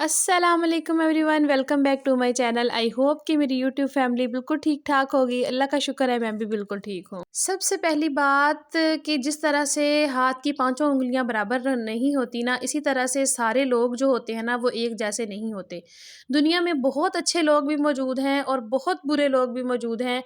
अस्सलाम वालेकुम everyone, welcome back to my channel. I hope कि मेरी यूट्यूब फैमिली बिल्कुल ठीक ठाक होगी। अल्लाह का शुक्र है, मैं भी बिल्कुल ठीक हूँ। सबसे पहली बात कि जिस तरह से हाथ की पांचों उंगलियां बराबर नहीं होती ना, इसी तरह से सारे लोग जो होते हैं ना वो एक जैसे नहीं होते। दुनिया में बहुत अच्छे लोग भी मौजूद हैं और बहुत बुरे लोग भी मौजूद हैं।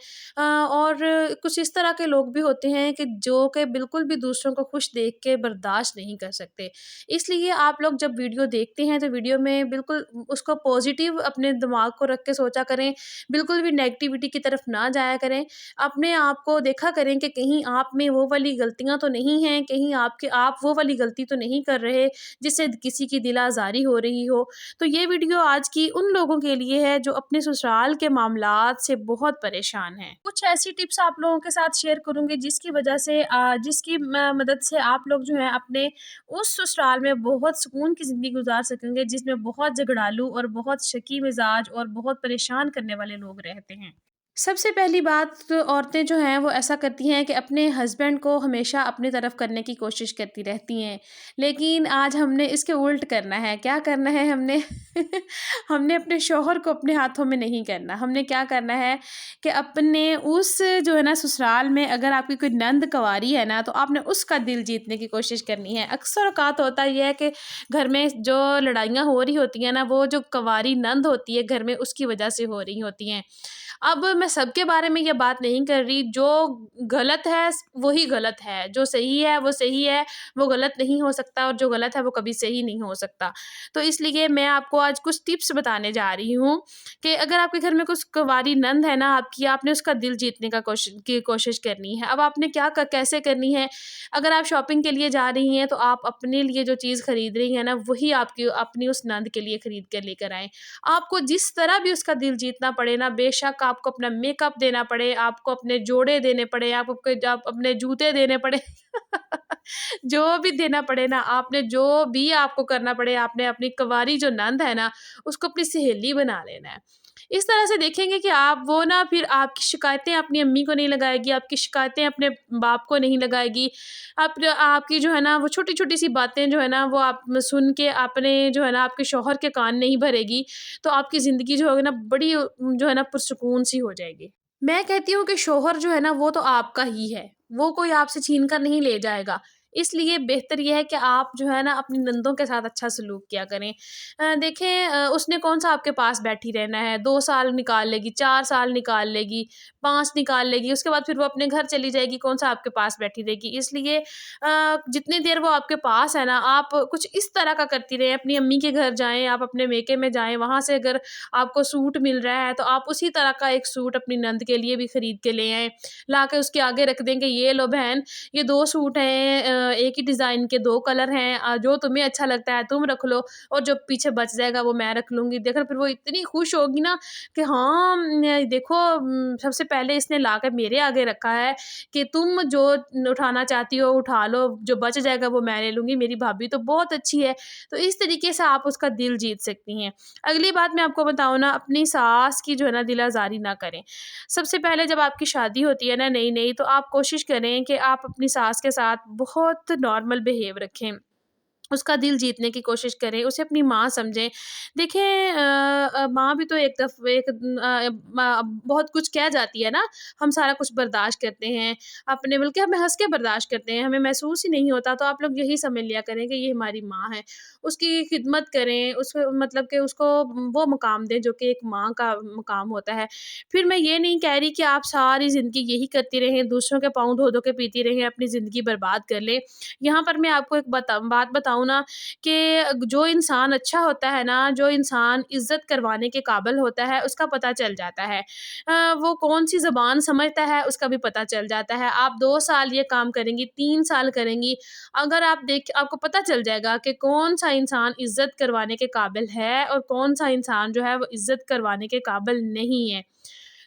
और कुछ इस तरह के लोग भी होते हैं कि जो कि बिल्कुल भी दूसरों को खुश देख के बर्दाश्त नहीं कर सकते। इसलिए आप लोग जब वीडियो देखते हैं तो वीडियो में बिल्कुल उसको पॉजिटिव अपने दिमाग को रख के सोचा करें, बिल्कुल भी नेगेटिविटी की तरफ ना जाया करें। अपने आप को देखा करें कि कहीं आप में वो वाली गलतियाँ तो नहीं हैं, कहीं आप वो वाली गलती तो नहीं कर रहे जिससे किसी की दिल आज़ारी हो रही हो। तो ये वीडियो आज की उन लोगों के लिए है जो अपने ससुराल के मामलात से बहुत परेशान हैं। कुछ ऐसी टिप्स आप लोगों के साथ शेयर करूँगी जिसकी वजह से जिसकी मदद से आप लोग जो है अपने उस ससुराल में बहुत सुकून की ज़िंदगी गुज़ार सकेंगे जिसमें बहुत झगड़ालू और बहुत शकी मिज़ाज और बहुत परेशान करने वाले लोग रहते हैं। सबसे पहली बात तो औरतें जो हैं वो ऐसा करती हैं कि अपने हस्बैंड को हमेशा अपनी तरफ करने की कोशिश करती रहती हैं। लेकिन आज हमने इसके उल्ट करना है। क्या करना है हमने? हमने अपने शौहर को अपने हाथों में नहीं करना। हमने क्या करना है कि अपने उस जो है ना ससुराल में अगर आपकी कोई नंद कंवारी है ना, तो आपने उसका दिल जीतने की कोशिश करनी है। अक्सर औक़ात होता ये है कि घर में जो लड़ाइयाँ हो रही होती हैं ना, वो जो कंवारी नंद होती है घर में उसकी वजह से हो रही होती हैं। अब मैं सबके बारे में ये बात नहीं कर रही, जो गलत है वही गलत है, जो सही है वो सही है, वो गलत नहीं हो सकता और जो गलत है वो कभी सही नहीं हो सकता। तो इसलिए मैं आपको आज कुछ टिप्स बताने जा रही हूँ कि अगर आपके घर में कुछ कुँवारी नंद है ना आपकी, आपने उसका दिल जीतने की कोशिश करनी है। अब आपने क्या क कैसे करनी है? अगर आप शॉपिंग के लिए जा रही हैं, तो आप अपने लिए जो चीज़ खरीद रही हैं ना, वही आपकी अपनी उस नंद के लिए खरीद कर लेकर आएँ। आपको जिस तरह भी उसका दिल जीतना पड़े ना, बेशक आपको अपना मेकअप देना पड़े, आपको अपने जोड़े देने पड़े, आप अपने जूते देने पड़े जो भी देना पड़े ना, आपने जो भी आपको करना पड़े, आपने अपनी कंवारी जो नंद है ना, उसको अपनी सहेली बना लेना है। इस तरह से देखेंगे कि आप वो ना फिर आपकी शिकायतें अपनी अम्मी को नहीं लगाएगी, आपकी शिकायतें अपने बाप को नहीं लगाएगी। आपकी जो है ना वो छोटी-छोटी सी बातें जो है ना वो आप सुन के अपने जो है ना आपके शौहर के कान नहीं भरेगी, तो आपकी ज़िंदगी जो है ना बड़ी जो है ना पुरसुकून सी हो जाएगी। मैं कहती हूँ कि शौहर जो है ना वो तो आपका ही है, वो कोई आपसे छीन कर नहीं ले जाएगा। इसलिए बेहतर ये है कि आप जो है ना अपनी नंदों के साथ अच्छा सलूक किया करें। देखें उसने कौन-सा आपके पास बैठी रहना है, 2 साल निकाल लेगी, 4 साल निकाल लेगी, 5 निकाल लेगी, उसके बाद फिर वो अपने घर चली जाएगी, कौन-सा आपके पास बैठी रहेगी। इसलिए जितनी देर वो आपके पास है ना, आप कुछ इस तरह का करती रहें, अपनी अम्मी के घर जाएँ, आप अपने मेके में जाएँ, वहाँ से अगर आपको सूट मिल रहा है, तो आप उसी तरह का एक सूट अपनी नंद के लिए भी खरीद के ले आएँ। ला के उसके आगे रख दें कि ये लो बहन, ये 2 सूट हैं, एक ही डिज़ाइन के 2 कलर हैं, जो तुम्हें अच्छा लगता है तुम रख लो और जो पीछे बच जाएगा वो मैं रख लूँगी। देखो फिर वो इतनी खुश होगी ना कि हाँ, देखो सबसे पहले इसने ला के मेरे आगे रखा है कि तुम जो उठाना चाहती हो उठा लो, जो बच जाएगा वो मैं ले लूँगी, मेरी भाभी तो बहुत अच्छी है। तो इस तरीके से आप उसका दिल जीत सकती हैं। अगली बात मैं आपको बताऊँ ना, अपनी सास की जो है ना दिल आज़ारी ना करें। सबसे पहले जब आपकी शादी होती है ना नई-नई, तो आप कोशिश करें कि आप अपनी सास के साथ बहुत नॉर्मल बिहेव रखें। उसका दिल जीतने की कोशिश करें, उसे अपनी माँ समझें। देखें माँ भी तो बहुत कुछ कह जाती है ना, हम सारा कुछ बर्दाश्त करते हैं, अपने बल्कि हमें हँस के बर्दाश्त करते हैं, हमें महसूस ही नहीं होता, तो आप लोग यही समझ लिया करें कि ये हमारी माँ है। उसकी खिदमत करें, उसको मतलब कि उसको वो मुकाम दें जो कि एक माँ का मुकाम होता है। फिर मैं ये नहीं कह रही कि आप सारी ज़िंदगी यही करती रहें, दूसरों के पाँव धो-धो के पीती रहें, अपनी ज़िंदगी बर्बाद कर लें। यहाँ पर मैं आपको एक बात बताऊँ ना कि जो इंसान अच्छा होता है ना, जो इंसान इज़्ज़त करवाने के काबिल होता है, उसका पता चल जाता है। वो कौन-सी ज़ुबान समझता है, उसका भी पता चल जाता है। आप 2 साल ये काम करेंगी, 3 साल करेंगी, अगर आपको पता चल जाएगा कि कौन-सा इंसान इज़्ज़त करवाने के काबिल है और कौन-सा इंसान जो है वो इज़्ज़त करवाने के काबिल नहीं है।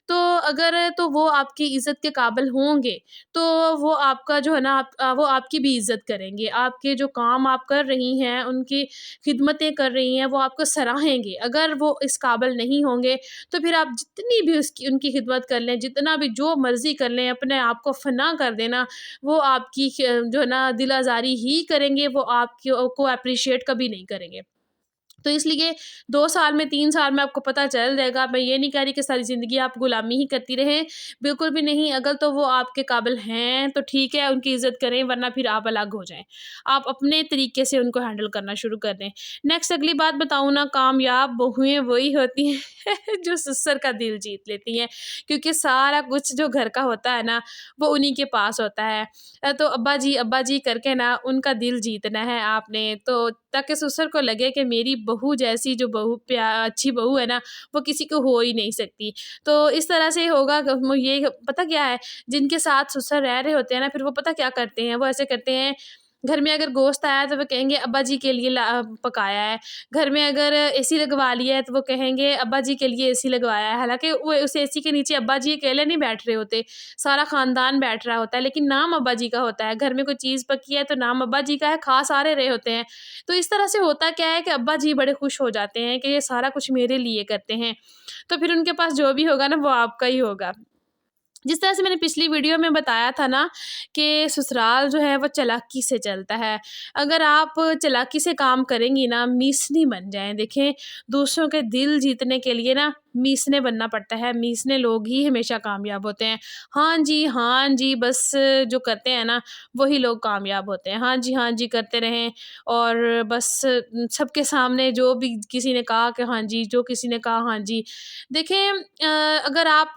तो अगर तो वो आपकी इज़्ज़त के काबिल होंगे, तो वो आपका जो है ना वो आपकी भी इज़्ज़त करेंगे। आपके जो काम आप कर रही हैं, उनकी खिदमतें कर रही हैं, वो आपको सराहेंगे। अगर वो इस काबिल नहीं होंगे, तो फिर आप जितनी भी उसकी उनकी खिदमत कर लें, जितना भी जो मर्ज़ी कर लें, अपने आप को फ़ना कर देना, वो आपकी जो है ना दिल आज़ारी ही करेंगे, वो आपकी को एप्रिशिएट कभी नहीं करेंगे। तो इसलिए 2 साल में 3 साल में आपको पता चल जाएगा। मैं ये नहीं कह रही कि सारी ज़िंदगी आप गुलामी ही करती रहें, बिल्कुल भी नहीं। अगर तो वो आपके काबिल हैं तो ठीक है, उनकी इज़्ज़त करें, वरना फिर आप अलग हो जाएँ। आप अपने तरीके से उनको हैंडल करना शुरू कर दें। नेक्स्ट अगली बात बताऊँ ना, कामयाब बहुएँ वही होती हैं जो ससुर का दिल जीत लेती हैं, क्योंकि सारा कुछ जो घर का होता है ना, वो उन्हीं के पास होता है। तो अब्बा जी करके ना उनका दिल जीतना है आपने, तो ताकि ससुर को लगे कि मेरी बहू जैसी जो अच्छी बहू है ना, वो किसी को हो ही नहीं सकती। तो इस तरह से होगा ये पता क्या है, जिनके साथ ससुर रह रहे होते हैं ना, फिर वो पता क्या करते हैं, वो ऐसे करते हैं, घर में अगर गोश्त आया है तो वो कहेंगे अब्बा जी के लिए पकाया है। घर में अगर एसी लगवा लिया है तो वो कहेंगे अब्बा जी के लिए एसी लगवाया है। हालाँकि वो उस एसी के नीचे अब्बा जी अकेले नहीं बैठ रहे होते, सारा ख़ानदान बैठ रहा होता है, लेकिन नाम अब्बा जी का होता है। घर में कोई चीज़ पकी है तो नाम अब्बा जी का है, खा सारे रहे होते हैं। तो इस तरह से होता क्या है कि अब्बा जी बड़े खुश हो जाते हैं कि ये सारा कुछ मेरे लिए करते हैं। तो फिर उनके पास जो भी होगा ना, वो आपका ही होगा। जिस तरह से मैंने पिछली वीडियो में बताया था ना कि ससुराल जो है वो चालाकी से चलता है। अगर आप चालाकी से काम करेंगी ना, मीसनी बन जाएँ। देखें, दूसरों के दिल जीतने के लिए ना मीसने बनना पड़ता है, मीसने लोग ही हमेशा कामयाब होते हैं। हाँ जी, बस जो करते हैं ना, वही लोग कामयाब होते हैं। हाँ जी करते रहें, और बस सबके सामने जो भी किसी ने कहा कि हाँ जी, जो किसी ने कहा हाँ जी। देखें, अगर आप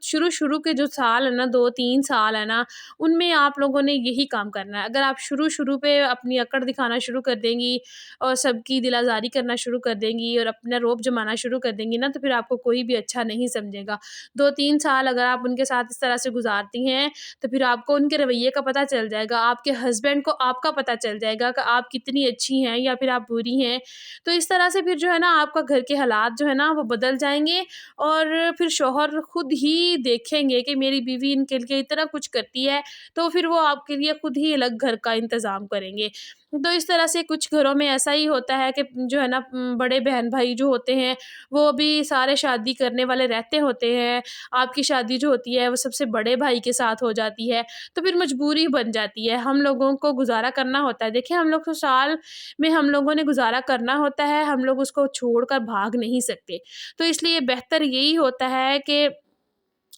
शुरू के जो साल है ना, 2-3 साल है ना, उनमें आप लोगों ने यही काम करना है। अगर आप शुरू पे अपनी अकड़ दिखाना शुरू कर देंगी और सबकी दिल आज़ारी करना शुरू कर देंगी और अपना रौब जमाना शुरू कर देंगी ना, तो फिर आपको कोई भी अच्छा नहीं समझेगा। 2-3 साल अगर आप उनके साथ इस तरह से गुज़ारती हैं, तो फिर आपको उनके रवैये का पता चल जाएगा, आपके हस्बैंड को आपका पता चल जाएगा कि आप कितनी अच्छी हैं या फिर आप बुरी हैं। तो इस तरह से फिर जो है ना, आपका घर के हालात जो है ना, वो बदल जाएँगे, और फिर शौहर खुद ही देखेंगे कि मेरी बीवी इनके लिए इतना कुछ करती है, तो फिर वो आपके लिए खुद ही अलग घर का इंतज़ाम करेंगे। तो इस तरह से कुछ घरों में ऐसा ही होता है कि जो है ना, बड़े बहन-भाई जो होते हैं, वो भी सारे शादी करने वाले रहते होते हैं। आपकी शादी जो होती है, वो सबसे बड़े भाई के साथ हो जाती है, तो फिर मजबूरी बन जाती है। हम लोगों को गुज़ारा करना होता है। देखिए, हम लोग ससुराल में हम लोगों ने गुज़ारा करना होता है, हम लोग उसको छोड़कर भाग नहीं सकते। तो इसलिए बेहतर यही होता है कि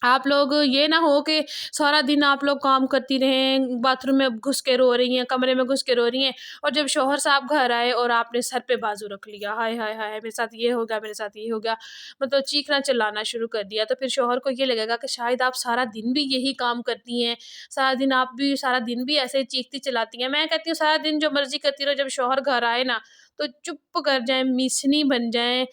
आप लोग ये ना हो कि सारा दिन आप लोग काम करती रहें, बाथरूम में घुस के रो रही हैं, कमरे में घुस के रो रही हैं, और जब शौहर साहब घर आए और आपने सर पे बाजू रख लिया, हाय हाय हाय मेरे साथ ये हो गया, मेरे साथ ये हो गया, मतलब चीखना चिल्लाना शुरू कर दिया, तो फिर शौहर को ये लगेगा कि शायद आप सारा दिन भी यही काम करती हैं, सारा दिन भी ऐसे ही चीखती चिल्लाती हैं। मैं कहती हूँ सारा दिन जो मर्जी करती रहो, जब शौहर घर आए ना, तो चुप कर जाएँ, मिसनी बन जाएँ,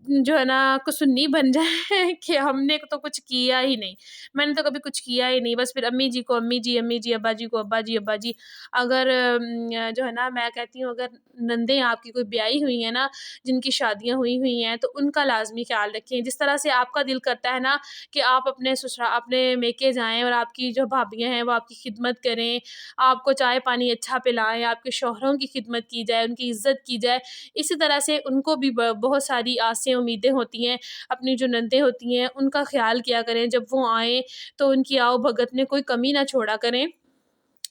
जो है ना, कुसुन्नी बन जाए कि हमने तो कुछ किया ही नहीं। मैंने तो कभी कुछ किया ही नहीं, बस फिर अम्मी जी को अम्मी जी, अब्बा जी को अब्बा जी। अगर जो है ना, मैं कहती हूँ, अगर नंदें आपकी कोई ब्याही हुई हैं ना, जिनकी शादियाँ हुई हुई हैं, तो उनका लाज़मी ख़्याल रखें। जिस तरह से आपका दिल करता है ना कि आप अपने मेके जाएँ और आपकी जो भाभियाँ हैं, वो आपकी खिदमत करें, आपको चाय-पानी अच्छा पिलाएँ, आपके शौहरों की खिदमत की जाए, उनकी इज़्ज़त की जाए। इसी तरह से उनको भी बहुत सारी आसें उम्मीदें होती हैं, अपनी जो नंदें होती हैं उनका ख़्याल किया करें, जब वो आएँ तो उनकी आओ-भगत में कोई कमी ना छोड़ा करें।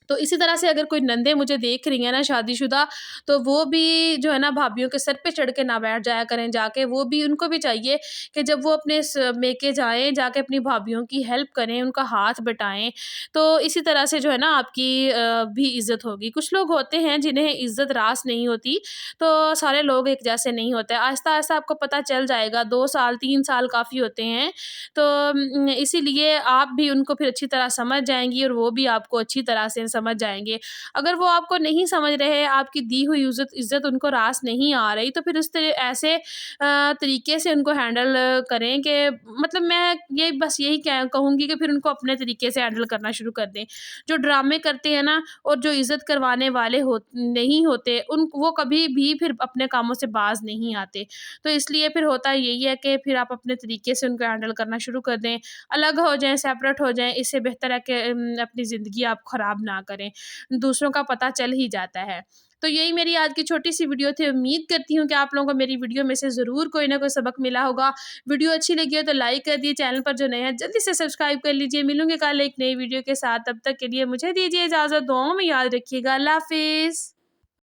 तो इसी तरह से अगर कोई नंदें मुझे देख रही हैं ना शादीशुदा, तो वो भी जो है ना, भाभियों के सर पे चढ़ के ना बैठ जाया करें जाके, वो भी, उनको भी चाहिए कि जब वो अपने मेके जाएँ, जाके अपनी भाभियों की हेल्प करें, उनका हाथ बटाएँ। तो इसी तरह से जो है ना, आपकी भी इज़्ज़त होगी। कुछ लोग होते हैं जिन्हें इज़्ज़त रास नहीं होती, तो सारे लोग एक जैसे नहीं होते। आहिस्ता-आहिस्ता आपको पता चल जाएगा, 2 साल 3 साल काफ़ी होते हैं। तो इसीलिए आप भी उनको फिर अच्छी तरह समझ जाएँगी और वो भी आपको अच्छी तरह से समझ जाएँगे। अगर वो आपको नहीं समझ रहे, आपकी दी हुई इज़्ज़त उनको रास नहीं आ रही, तो फिर उस ऐसे तरीके से उनको हैंडल करें कि, मतलब मैं ये बस यही कहूँगी कि फिर उनको अपने तरीके से हैंडल करना शुरू कर दें। जो ड्रामे करते हैं ना, और जो इज़्ज़त करवाने वाले नहीं होते, वो कभी भी फिर अपने कामों से बाज़ नहीं आते। तो इसलिए फिर होता यही है कि फिर आप अपने तरीके से उनको हैंडल करना शुरू कर दें, अलग हो जाएँ, सेपरेट हो जाएँ। इससे बेहतर है कि अपनी ज़िंदगी आप ख़राब ना करें, दूसरों का पता चल ही जाता है। तो यही मेरी आज की छोटी-सी वीडियो थी। उम्मीद करती हूँ कि आप लोगों को मेरी वीडियो में से ज़रूर कोई ना कोई सबक मिला होगा। वीडियो अच्छी लगी हो तो लाइक कर दिए, चैनल पर जो नए हैं जल्दी से सब्सक्राइब कर लीजिए। मिलूँगी कल एक नई वीडियो के साथ, तब तक के लिए मुझे दीजिए इजाज़त। दुआओं में याद रखिएगा। अल्लाह हाफ़िज़।